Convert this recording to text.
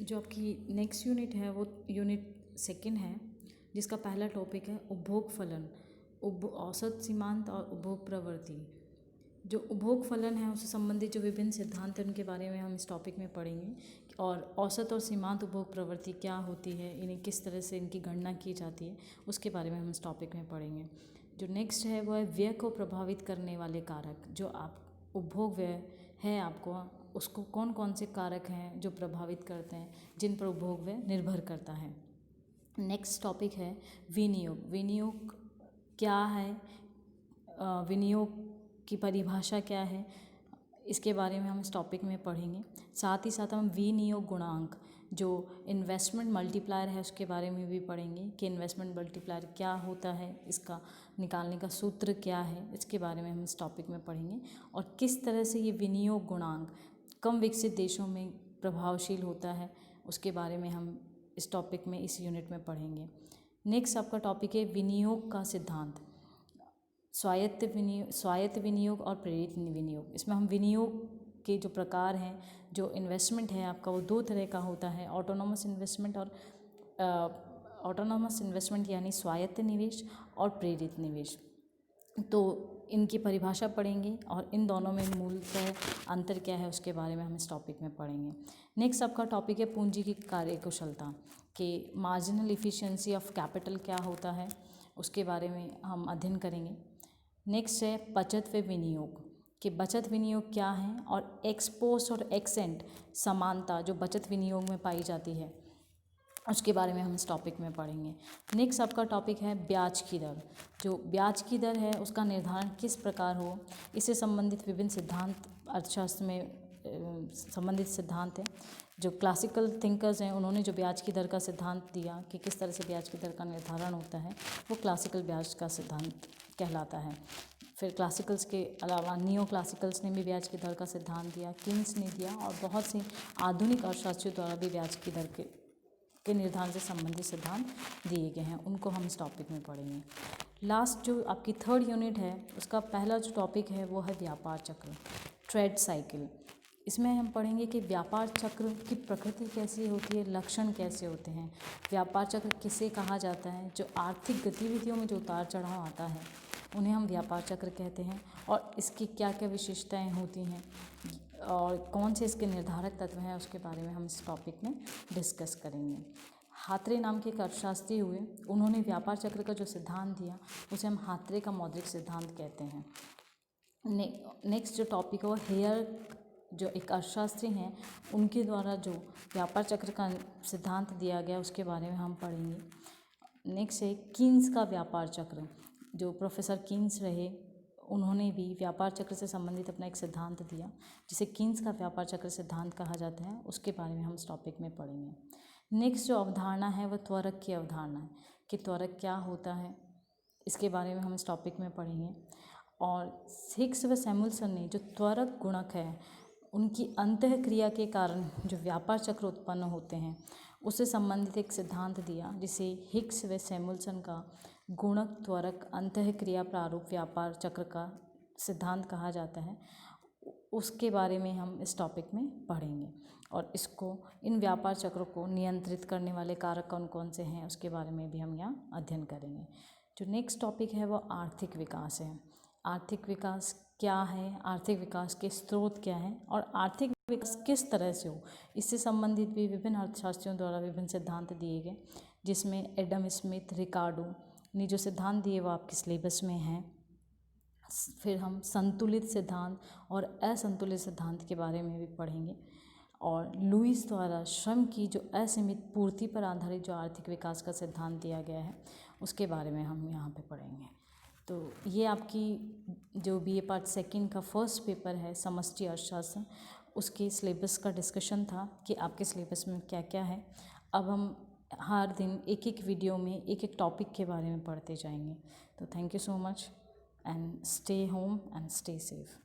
जो आपकी next unit है वो यूनिट सेकंड है, जिसका पहला टॉपिक है उपभोग फलन, औसत सीमांत और उपभोग प्रवृत्ति। जो उपभोग फलन है उससे संबंधित जो विभिन्न सिद्धांत हैं उनके बारे में हम इस टॉपिक में पढ़ेंगे, और औसत और सीमांत उपभोग प्रवृत्ति क्या होती है, इन्हें किस तरह से इनकी गणना की जाती है, उसके बारे में हम इस टॉपिक में पढ़ेंगे। जो नेक्स्ट है वो है व्यय को प्रभावित करने वाले कारक। जो आप उपभोग व्यय है आपको, उसको कौन कौन से कारक हैं जो प्रभावित करते हैं, जिन पर उपभोग व्यय निर्भर करता है। नेक्स्ट टॉपिक है विनियोग। विनियोग क्या है, विनियोग की परिभाषा क्या है, इसके बारे में हम इस टॉपिक में पढ़ेंगे। साथ ही साथ हम विनियोग गुणांक, जो इन्वेस्टमेंट मल्टीप्लायर है, उसके बारे में भी पढ़ेंगे कि इन्वेस्टमेंट मल्टीप्लायर क्या होता है, इसका निकालने का सूत्र क्या है, इसके बारे में हम इस टॉपिक में पढ़ेंगे। और किस तरह से ये विनियोग गुणांक कम विकसित देशों में प्रभावशील होता है, उसके बारे में हम इस टॉपिक में इस यूनिट में पढ़ेंगे। नेक्स्ट आपका टॉपिक है विनियोग का सिद्धांत। स्वायत्त विनियोग और प्रेरित विनियोग। इसमें हम विनियोग के जो प्रकार हैं, जो इन्वेस्टमेंट है आपका वो दो तरह का होता है, ऑटोनॉमस इन्वेस्टमेंट और ऑटोनॉमस इन्वेस्टमेंट यानी स्वायत्त निवेश और प्रेरित निवेश। तो इनकी परिभाषा पढ़ेंगे और इन दोनों में मूलतः अंतर क्या है उसके बारे में हम इस टॉपिक में पढ़ेंगे। नेक्स्ट आपका टॉपिक है पूंजी की कार्यकुशलता, कि मार्जिनल इफ़िशियंसी ऑफ कैपिटल क्या होता है, उसके बारे में हम अध्ययन करेंगे। नेक्स्ट है बचत व विनियोग, कि बचत विनियोग क्या है, और एक्स पोस्ट और एक्स एंट समानता जो बचत विनियोग में पाई जाती है, उसके बारे में हम इस टॉपिक में पढ़ेंगे। नेक्स्ट आपका टॉपिक है ब्याज की दर। जो ब्याज की दर है उसका निर्धारण किस प्रकार हो, इससे संबंधित विभिन्न सिद्धांत अर्थशास्त्र में संबंधित सिद्धांत हैं। जो क्लासिकल थिंकर्स हैं उन्होंने जो ब्याज की दर का सिद्धांत दिया कि किस तरह से ब्याज की दर का निर्धारण होता है, वो क्लासिकल ब्याज का सिद्धांत कहलाता है। फिर क्लासिकल्स के अलावा नियो क्लासिकल्स ने भी ब्याज की दर का सिद्धांत दिया, कीन्स ने दिया, और बहुत से आधुनिक अर्थशास्त्रियों द्वारा भी ब्याज की दर के निर्धारण से संबंधित सिद्धांत दिए गए हैं, उनको हम इस टॉपिक में पढ़ेंगे। लास्ट जो आपकी थर्ड यूनिट है उसका पहला जो टॉपिक है वो है व्यापार चक्र, ट्रेड साइकिल। इसमें हम पढ़ेंगे कि व्यापार चक्र की प्रकृति कैसी होती है, लक्षण कैसे होते हैं, व्यापार चक्र किसे कहा जाता है, जो आर्थिक गतिविधियों में जो उतार चढ़ाव आता है उन्हें हम व्यापार चक्र कहते हैं, और इसकी क्या क्या विशेषताएं होती हैं और कौन से इसके निर्धारक तत्व हैं, उसके बारे में हम इस टॉपिक में डिस्कस करेंगे। हात्रे नाम के एक अर्थशास्त्री हुए, उन्होंने व्यापार चक्र का जो सिद्धांत दिया उसे हम हात्रे का मौद्रिक सिद्धांत कहते हैं। नेक्स्ट जो टॉपिक है वो हेयर, जो एक अर्थशास्त्री हैं, उनके द्वारा जो व्यापार चक्र का सिद्धांत दिया गया उसके बारे में हम पढ़ेंगे। नेक्स्ट है कीन्स का व्यापार चक्र। जो प्रोफेसर कीन्स रहे उन्होंने भी व्यापार चक्र से संबंधित अपना एक सिद्धांत दिया जिसे कीन्स का व्यापार चक्र सिद्धांत कहा जाता है, उसके बारे में हम इस टॉपिक में पढ़ेंगे। नेक्स्ट जो अवधारणा है वह त्वरक की अवधारणा है, कि त्वरक क्या होता है, इसके बारे में हम इस टॉपिक में पढ़ेंगे। और हिग्स व सैमुअल्सन ने जो त्वरक गुणक है उनकी अंतःक्रिया के कारण जो व्यापार चक्र उत्पन्न होते हैं उससे संबंधित एक सिद्धांत दिया, जिसे हिग्स व सैमुअल्सन का गुणक त्वरक अंतःक्रिया प्रारूप व्यापार चक्र का सिद्धांत कहा जाता है। उसके बारे में हम इस टॉपिक में पढ़ेंगे, और इन व्यापार चक्रों को नियंत्रित करने वाले कारक कौन कौन से हैं उसके बारे में भी हम यहाँ अध्ययन करेंगे। जो नेक्स्ट टॉपिक है वो आर्थिक विकास है। आर्थिक विकास क्या है, आर्थिक विकास के स्रोत क्या हैं, और आर्थिक विकास किस तरह से हो, इससे संबंधित भी विभिन्न अर्थशास्त्रियों द्वारा विभिन्न सिद्धांत दिए गए, जिसमें एडम स्मिथ, रिकार्डो ने जो सिद्धांत दिए वो आपके सिलेबस में हैं। फिर हम संतुलित सिद्धांत और असंतुलित सिद्धांत के बारे में भी पढ़ेंगे, और लुईस द्वारा श्रम की जो असीमित पूर्ति पर आधारित जो आर्थिक विकास का सिद्धांत दिया गया है उसके बारे में हम यहाँ पे पढ़ेंगे। तो ये आपकी जो बीए पार्ट सेकंड का फर्स्ट पेपर है समष्टि अर्थशास्त्र, उसके सिलेबस का डिस्कशन था कि आपके सिलेबस में क्या क्या है। अब हम हर दिन एक एक वीडियो में एक एक टॉपिक के बारे में पढ़ते जाएंगे। तो thank you so much, and stay home and stay safe.